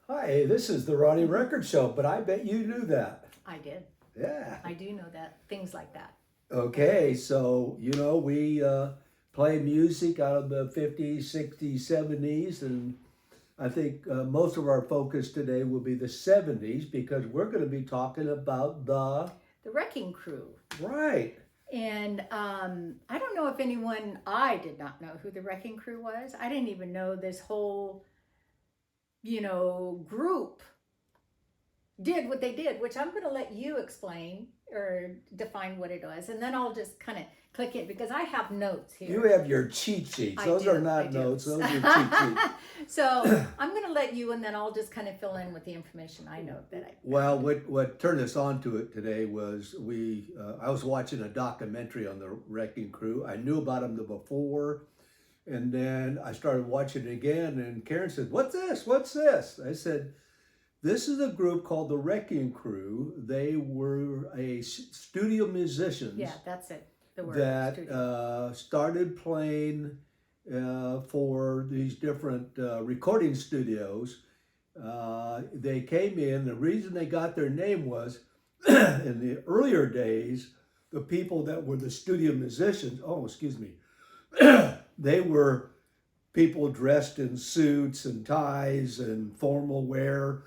Hi, this is the Ronnie Record Show, but I bet you knew that. I did. Yeah. I do know that. Things like that. Okay, so we play music out of the 50s, 60s, 70s, and I think most of our focus today will be the 70s because we're going to be talking about The Wrecking Crew. right. And I don't know if I did not know who the Wrecking Crew was. I didn't even know this whole, group did what they did, which I'm going to let you explain or define what it was. And then I'll just kind of click it because I have notes here. You have your cheat sheets. I Those do, are I not do. notes, those are cheat sheets. So I'm going to let you, and then I'll just kind of fill in with the information I know that I. Well, what turned us on to it today was I was watching a documentary on the Wrecking Crew. I knew about them the before, and then I started watching it again. And Karen said, "What's this? What's this?" I said, "This is a group called the Wrecking Crew. They were studio musicians Yeah, that's it. The word that studio. started playing for these different recording studios." They came in. The reason they got their name was in the earlier days, the people that were the studio musicians, oh, excuse me, they were people dressed in suits and ties and formal wear,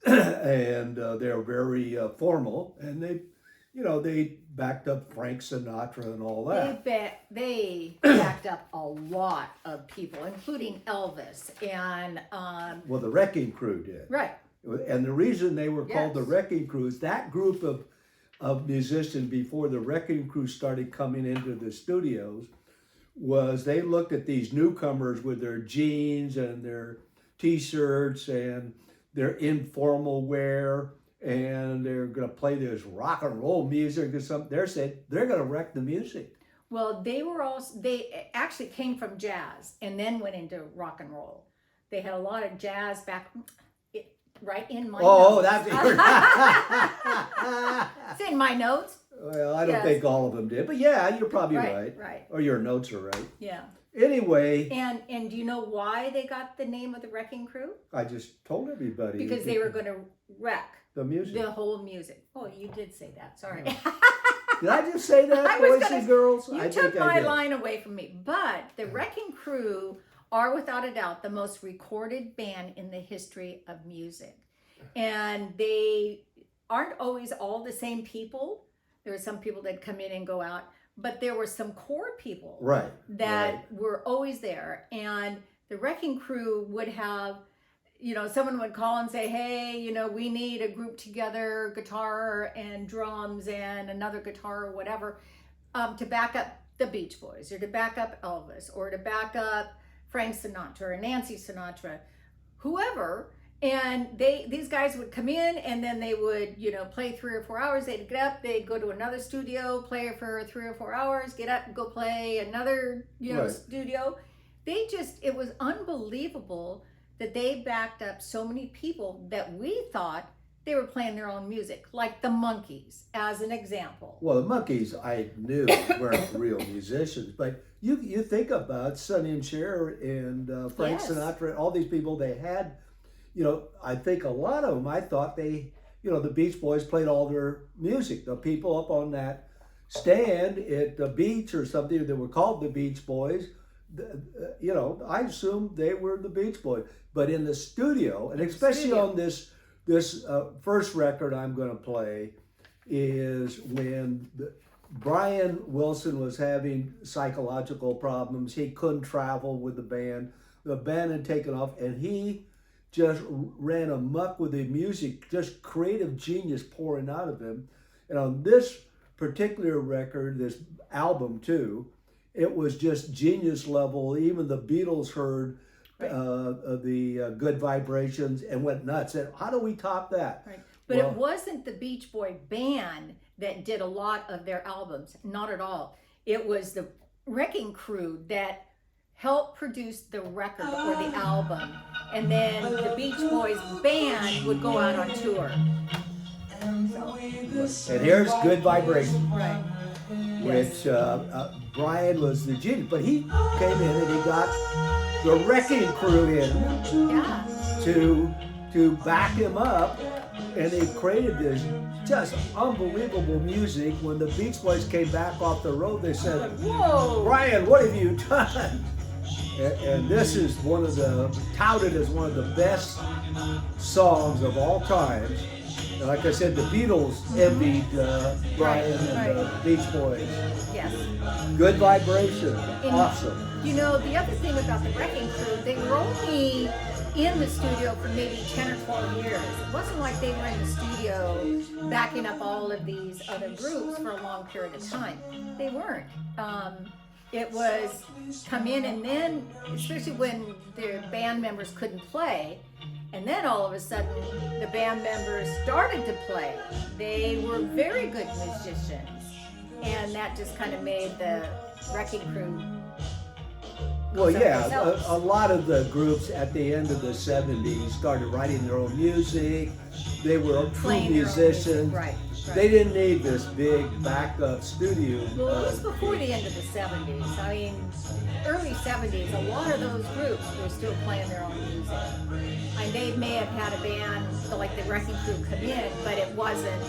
and they're very formal, and they backed up Frank Sinatra and all that. They backed up a lot of people, including Elvis and Well, the Wrecking Crew did. right. And the reason they were called the Yes. Wrecking Crew is that group of musicians before the Wrecking Crew started coming into the studios was they looked at these newcomers with their jeans and their t-shirts and their informal wear, and they're going to play this rock and roll music or something. They're saying they're going to wreck the music. Well, they actually came from jazz and then went into rock and roll. They had a lot of jazz back right in my Oh, notes. that's It's in my notes. well, I don't Yes. think all of them did, but yeah, you're probably right. Right. Or your notes are right. Yeah. Anyway, And do you know why they got the name of the Wrecking Crew? I just told everybody Because they were going to wreck the music. the whole music. Oh, you did say that. Sorry. Did I just say that, I was boys gonna- and girls? You I took think I my did. line away from me. But the Wrecking Crew are without a doubt the most recorded band in the history of music. And they aren't always all the same people. There were some people that come in and go out, but there were some core people Right. that right. were always there. And the Wrecking Crew would have, someone would call and say, hey, we need a group together, guitar and drums and another guitar or whatever, to back up the Beach Boys or to back up Elvis or to back up Frank Sinatra or Nancy Sinatra, whoever. And these guys would come in and then they would, play 3 or 4 hours. They'd get up, they'd go to another studio, play for 3 or 4 hours, get up, go play another, Right. studio. It was unbelievable that they backed up so many people that we thought they were playing their own music, like the Monkees, as an example. Well, the Monkees, I knew weren't real musicians, but you think about Sonny and Cher and Frank Yes. Sinatra, all these people they had. I think a lot of them, I thought the Beach Boys played all their music. The people up on that stand at the beach or something that were called the Beach Boys, I assumed they were the Beach Boys. But in the studio, and especially on this first record I'm going to play, is when Brian Wilson was having psychological problems. He couldn't travel with the band. The band had taken off, and he just ran amok with the music, just creative genius pouring out of him. And on this particular record, this album too, it was just genius level. Even the Beatles heard the Good Vibrations and went nuts. And how do we top that? Right. But Well- it wasn't the Beach Boy band that did a lot of their albums. Not at all. It was the Wrecking Crew that helped produce the record or the album. And then the Beach Boys band would go out on tour. And here's Good Vibrations, Right. which Brian was the genius, but he came in and he got the Wrecking Crew in Yeah. to to back him up, and they created this just unbelievable music. When the Beach Boys came back off the road, they said, Whoa! Brian, what have you done? And this is touted as one of the best songs of all time. And like I said, the Beatles envied Brian and the Beach Boys. Yes. Good vibration. Awesome. You know, the other thing about the Wrecking Crew, they were only in the studio for maybe 10 or 12 years. It wasn't like they were in the studio backing up all of these other groups for a long period of time. They weren't. It was come in and then, especially when the band members couldn't play, and then all of a sudden the band members started to play. They were very good musicians, and that just kind of made the Wrecking Crew. Well, yeah, a lot of the groups at the end of the 70s started writing their own music. They were true musicians. Right. They didn't need this big backup studio. Well, it was before the end of the 70s. I mean, early 70s, a lot of those groups were still playing their own music. And they may have had a band, like the Wrecking Crew, come in, but it wasn't.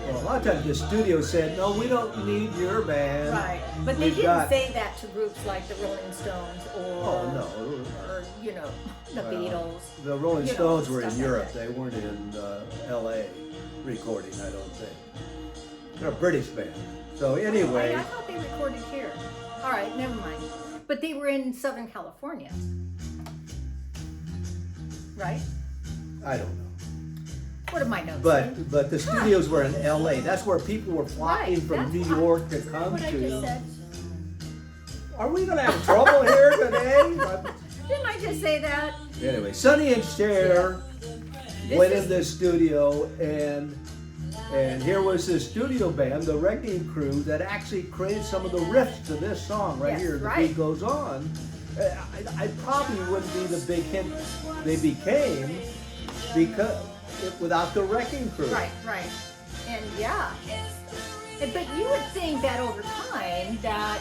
Well, a lot of times the studio said, no, we don't need your band. Right. But they didn't say that to groups like the Rolling Stones or you know, the Beatles. The Rolling Stones were in Europe. They weren't in L.A. recording, I don't think. They're a British band. So anyway. I thought they recorded here. All right, never mind. But they were in Southern California. Right? I don't know. What are my notes? But the studios were in L.A. That's where people were flocking from New York to come what I just to. said. Are we going to have trouble here today? Didn't I just say that? Anyway, Sonny and Cher went in the studio, and here was this studio band, the Wrecking Crew, that actually created some of the riffs to this song right here. The beat goes on. I probably wouldn't be the big hit they became without the Wrecking Crew. Right. And yeah. But you would think that over time that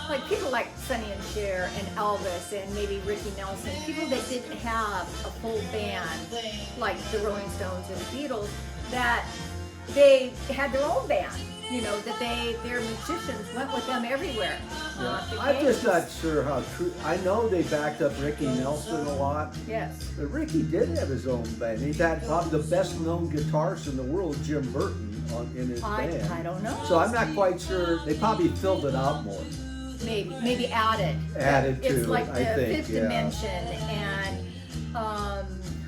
like people like Sonny and Cher and Elvis and maybe Ricky Nelson, people that didn't have a full band like the Rolling Stones and the Beatles, that they had their own band, you know, that their musicians went with them everywhere. Yeah. I'm just not sure how true. I know they backed up Ricky Nelson a lot. Yes. But Ricky did have his own band. He's had probably the best known guitarist in the world, Jim Burton, in his band. I don't know. So I'm not quite sure. They probably filled it out more. Maybe added. Added it's to, like I the think, Fifth Dimension and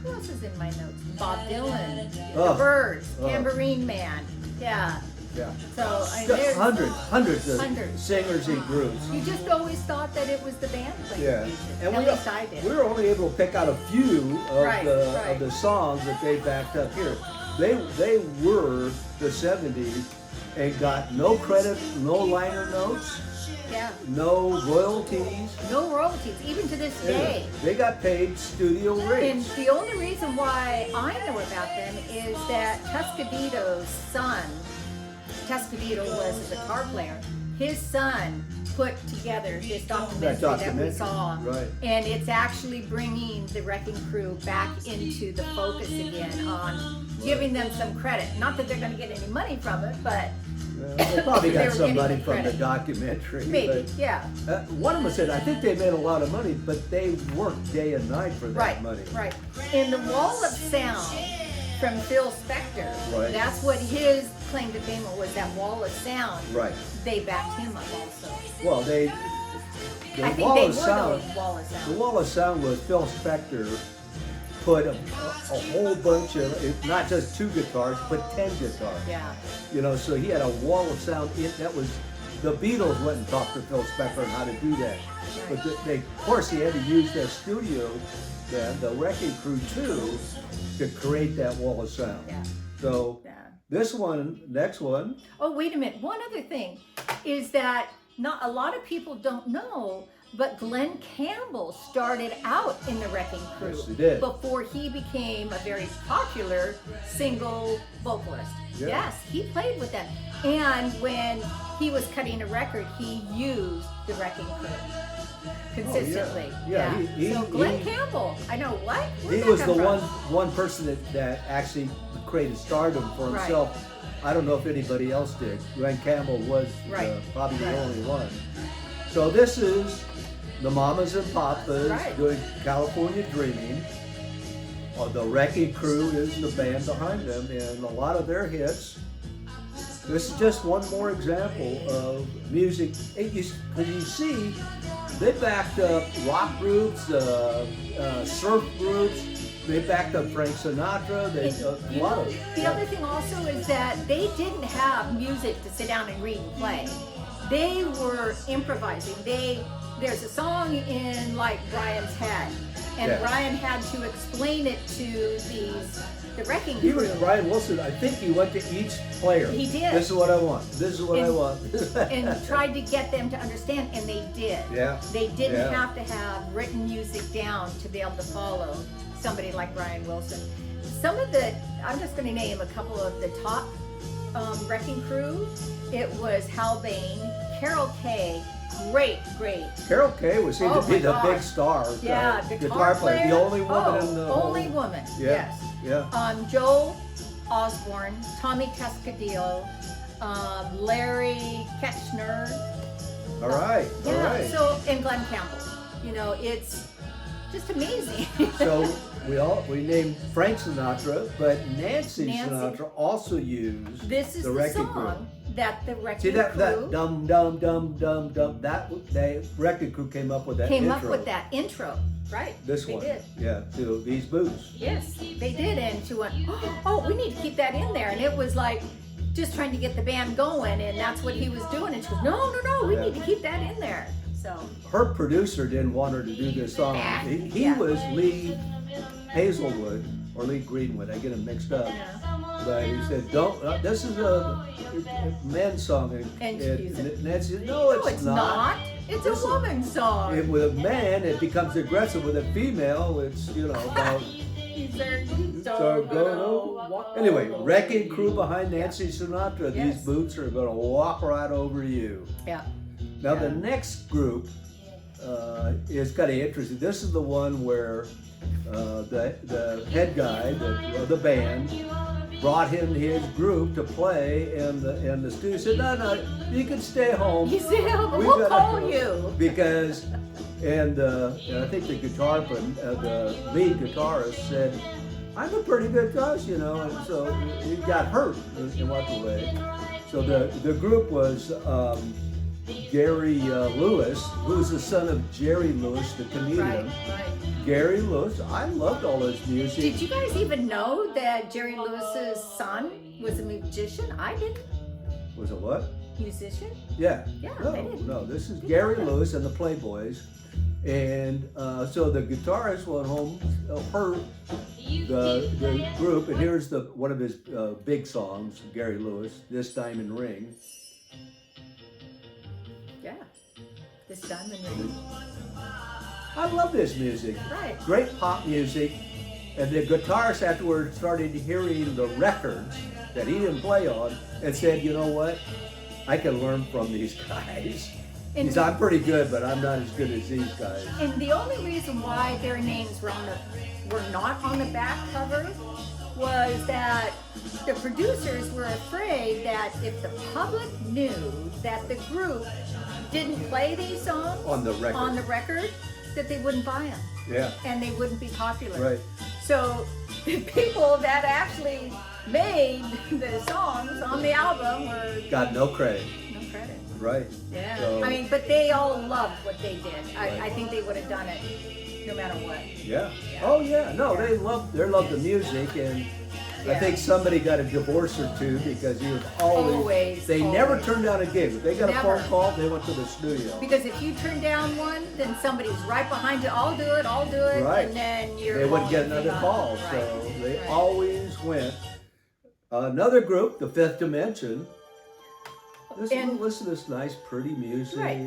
who else is in my notes? Bob Dylan, the Byrds, Tambourine Man. Yeah. Yeah. So there's hundreds of singers and groups. You just always thought that it was the band playing music. And at least I did. we were only able to pick out a few of the songs that they backed up here. They were the 70s and got no credit, no liner notes. Yeah. No royalties. No royalties, even to this day. They got paid studio rates. And the only reason why I know about them is that Tuscadito's son, Tuscadito was a guitar player, his son put together this documentary that we saw. Right. And it's actually bringing the Wrecking Crew back into the focus again on giving them some credit. Not that they're going to get any money from it, but they probably got some money from the documentary. Maybe, yeah. One of them said, I think they made a lot of money, but they worked day and night for that money. Right. And the Wall of Sound from Phil Spector, that's what his claim to fame was, that Wall of Sound. Right. They backed him up also. Well, the Wall of Sound was Phil Spector put a whole bunch of, not just 2 guitars, but 10 guitars. Yeah. You know, so he had a wall of sound. That was, the Beatles went and talked to Phil Spector on how to do that. But of course, he had to use their studio, the Wrecking Crew too, to create that wall of sound. Yeah. So next one. Oh, wait a minute. One other thing is that not a lot of people don't know, but Glenn Campbell started out in the Wrecking Crew. Yes, he did. Before he became a very popular single vocalist. Yeah. Yes, he played with them. And when he was cutting a record, he used the Wrecking Crew. consistently. Yeah, So Glenn Campbell, I know what? Where'd He that was come the from? one person that actually created stardom for himself. I don't know if anybody else did. Glenn Campbell was probably the only one. So this is the Mamas and Papas doing California Dreaming. The Wrecking Crew is the band behind them, and a lot of their hits. This is just one more example of music. Because you see, they backed up rock groups, surf groups. They backed up Frank Sinatra. A lot of. The other thing also is that they didn't have music to sit down and read and play. They were improvising. There's a song in like Brian's head, and Brian had to explain it to the Wrecking Crew. He was Brian Wilson. I think he went to each player. He did. This is what I want. This is what I want. And tried to get them to understand, and they did. Yeah. They didn't have to have written music down to be able to follow somebody like Brian Wilson. I'm just going to name a couple of the top Wrecking Crew. It was Hal Bain, Carol Kay, great. Carol Kay was seemed to be the big star. Guitar player. The only woman in the only woman. Yes. Yeah. Joe Osborne, Tommy Cascadillo, Larry Ketchner. All right. So and Glenn Campbell. It's just amazing. So we named Frank Sinatra, but Nancy Sinatra also used this is the the Wrecking song Crew. that the Wrecking See that Crew dum dum dum dum dum. The Wrecking Crew came up with that intro. Right. This they one. Did. Yeah. To These Boots. Yes, they did, and she went, oh, we need to keep that in there, and it was like just trying to get the band going, and that's what he was doing, and she goes, no, we need to keep that in there. So her producer didn't want her to do this song. He was Lee Hazelwood or Lee Greenwood. I get them mixed up. But he said, "Don't. This is a men's song." And Nancy said, "No, it's not. It's a woman's song. With a man, it becomes aggressive. With a female, it's about." Anyway, Wrecking Crew behind Nancy Sinatra. These boots are going to walk right over you. Yeah. Now the next group is kind of interesting. This is the one where the head guy of the band brought him his group to play, and the studio said, "No, you can stay home. You stay home, but we'll call you." Because, and I think the lead guitarist said, "I'm a pretty good guitarist, and so he got hurt and walked away. So the group was Gary Lewis, who's the son of Jerry Lewis, the comedian. Right. Gary Lewis, I loved all his music. Did you guys even know that Jerry Lewis's son was a musician? I didn't. Was it what? Musician? Yeah. No, this is Gary Lewis and the Playboys. And so the guitarist went home, heard the group, and here's one of his big songs, Gary Lewis, This Diamond Ring. Yeah, This Diamond Ring. I love this music. Right. Great pop music. And the guitarist afterwards started hearing the records that he didn't play on and said, "You know what? I can learn from these guys." He said, "I'm pretty good, but I'm not as good as these guys." And the only reason why their names were not on the back cover was that the producers were afraid that if the public knew that the group didn't play these songs on the record, that they wouldn't buy them. Yeah. And they wouldn't be popular. Right. So the people that actually made the songs on the album got no credit. No credit. Right. Yeah. So, but they all loved what they did. I think they would have done it no matter what. Yeah. Oh yeah. No, they loved the music, and I think somebody got a divorce or two because he was always. They never turned down a gig. If they got a phone call, they went to the studio. Because if you turn down one, then somebody's right behind you. I'll do it. Right. And then they wouldn't get another call. Right. So they always went. Another group, the Fifth Dimension. Listen to this nice, pretty music. Right.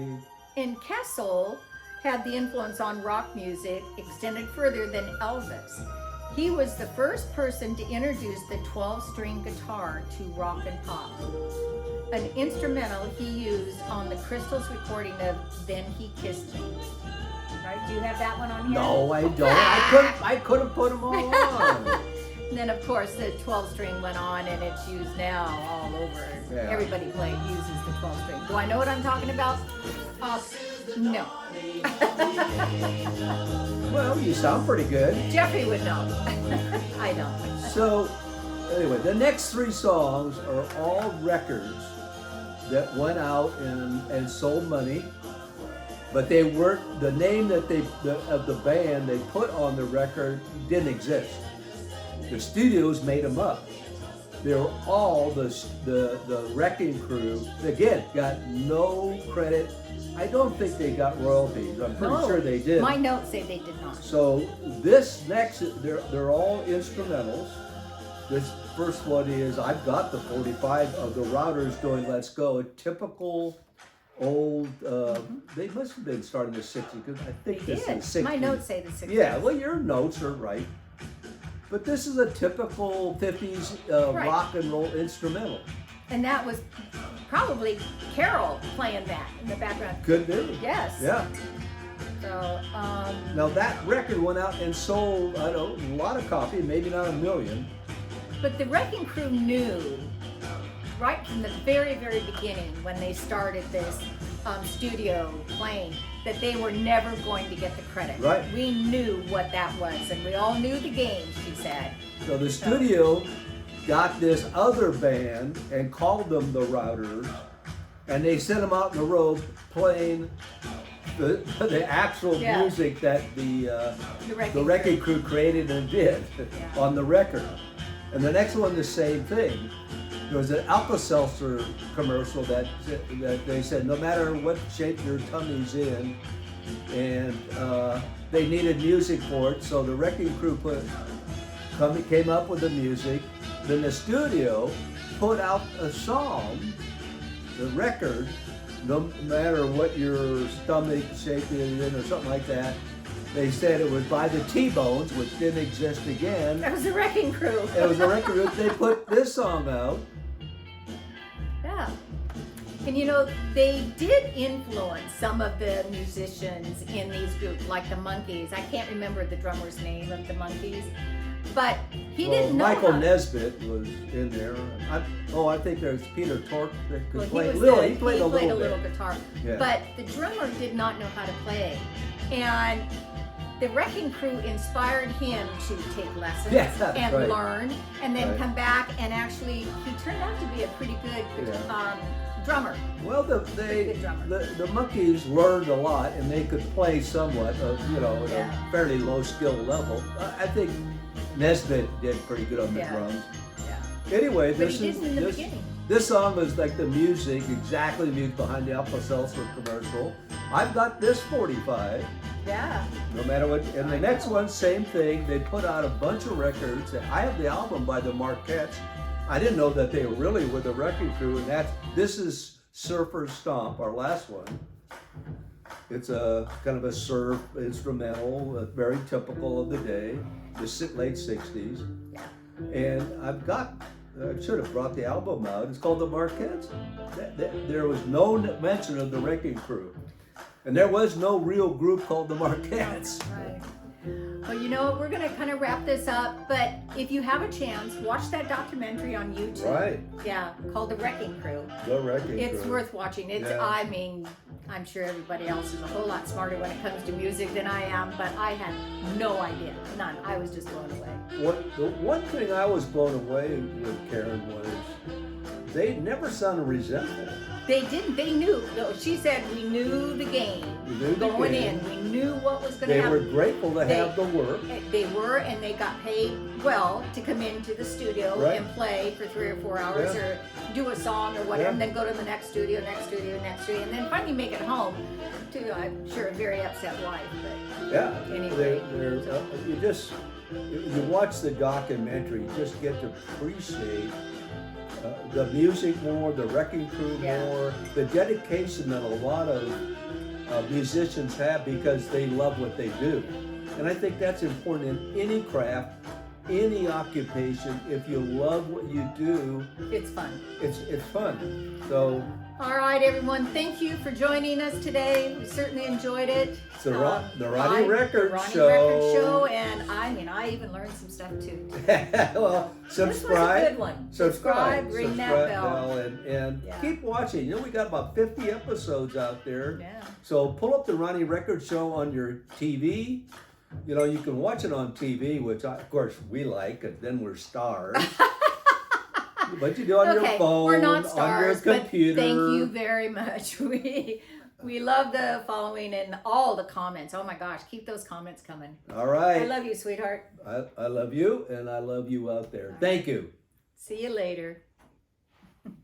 And Kessel had the influence on rock music extended further than Elvis. He was the first person to introduce the 12-string guitar to rock and pop. An instrumental he used on the Crystals recording of Then He Kissed Me. right? Do you have that one on here? No, I don't. I couldn't put them all on. And then of course the 12-string went on, and it's used now all over. Yeah. Everybody uses the 12-string. Do I know what I'm talking about? No. Well, you sound pretty good. Jeffrey would know. I don't. So, anyway, the next 3 songs are all records that went out and sold money, but they weren't, the name that of the band they put on the record didn't exist. The studios made them up. They were all the Wrecking Crew. Again, got no credit. I don't think they got royalties. I'm pretty sure they did. My notes say they did not. So this next, they're all instrumentals. This first one is, I've got the 45 of the Routers doing Let's Go, a typical old, they must have been starting in the 60s, because I think They this did. is 60s. My notes say the 60s. Yeah, well, your notes are right. But this is a typical 50s Right. rock and roll instrumental. And that was probably Carol playing that in the background. Could be. Yes. Yeah. So, Now that record went out and sold, I don't know, a lot of copies, maybe not 1 million. but the Wrecking Crew knew right from the very, very beginning when they started this studio playing that they were never going to get the credit. Right. We knew what that was, and we all knew the game, she said. So the studio got this other band and called them the Routers, and they sent them out in the road playing the actual Yeah. music that the Wrecking Wrecking Crew created and did Yeah. on the record. And the next one, the same thing. There was an Alka-Seltzer commercial that they said no matter what shape your tummy's in, and they needed music for it, so the Wrecking Crew came up with the music. Then the studio put out a song, the record, no matter what your stomach shape is in or something like that. They said it was by the T-Bones, which didn't exist again. That was the Wrecking Crew. It was a record group. They put this song out. Yeah. And you know, they did influence some of the musicians in these groups, like the Monkees. I can't remember the drummer's name of the Monkees, but he didn't know Michael how- Nesbitt was in there. I think there's Peter Tork that could Well, play he a was little. good. He played a little bit. guitar, Yeah. but the drummer did not know how to play, and the Wrecking Crew inspired him to take lessons Yeah, that's and right. learn, and then Right. come back, and actually he turned out to be a pretty good drummer. Well, good drummer. the Monkees learned a lot, and they could play somewhat, at Yeah. a fairly low skill level. I think Nesbitt did pretty good on the Yeah. drums. Yeah. Anyway, But he didn't in the beginning. this song was like the music, exactly the music behind the Alka-Seltzer commercial. I've got this 45. Yeah. No matter what, and the I next know. one, same thing. They put out a bunch of records. I have the album by the Marquettes. I didn't know that they were really with the Wrecking Crew, and this is Surfer's Stomp, our last one. It's a kind of a surf instrumental, very typical of the day, the late 60s. Yeah. And I should have brought the album out. It's called the Marquettes. There was no mention of the Wrecking Crew. And there was no real group called the Marquettes. Right. Well, you know what? We're going to kind of wrap this up, but if you have a chance, watch that documentary on YouTube. Right. Yeah, called The Wrecking Crew. The Wrecking It's Crew. worth watching. Yeah. I mean, I'm sure everybody else is a whole lot smarter when it comes to music than I am, but I had no idea. None. I was just blown away. The one thing I was blown away with, Karen, was they never sounded resentful. They didn't. They knew. No, she said we knew the game We knew the going game. in. We knew what was going to They happen. were grateful to have the work. They were, and they got paid well to come into the studio Right. and play for 3 or 4 hours, Yeah. or do a song or whatever, Yeah. and then go to the next studio, and then finally make it home to, I'm sure, a very upset wife. But Yeah. Anyway, You watch the documentary, you just get to appreciate the music more, the Wrecking Crew Yeah. more, the dedication that a lot of musicians have because they love what they do. And I think that's important in any craft, any occupation, if you love what you do, It's fun. it's fun. So All right, everyone. Thank you for joining us today. We certainly enjoyed it. it's the Ronnie Record Ronnie Show. Record Show, and I even learned some stuff too. Well, subscribe. This was a good one. Subscribe, ring that bell. and Yeah. keep watching. You know, we got about 50 episodes out there. Yeah. So pull up the Ronnie Record Show on your TV. You know, you can watch it on TV, which of course we like, because then we're stars. But you do on your phone, we're not on stars, your computer. but thank you very much. We love the following and all the comments. Oh my gosh, keep those comments coming. All right. I love you, sweetheart. I love you, and I love you out there. Thank you. See you later.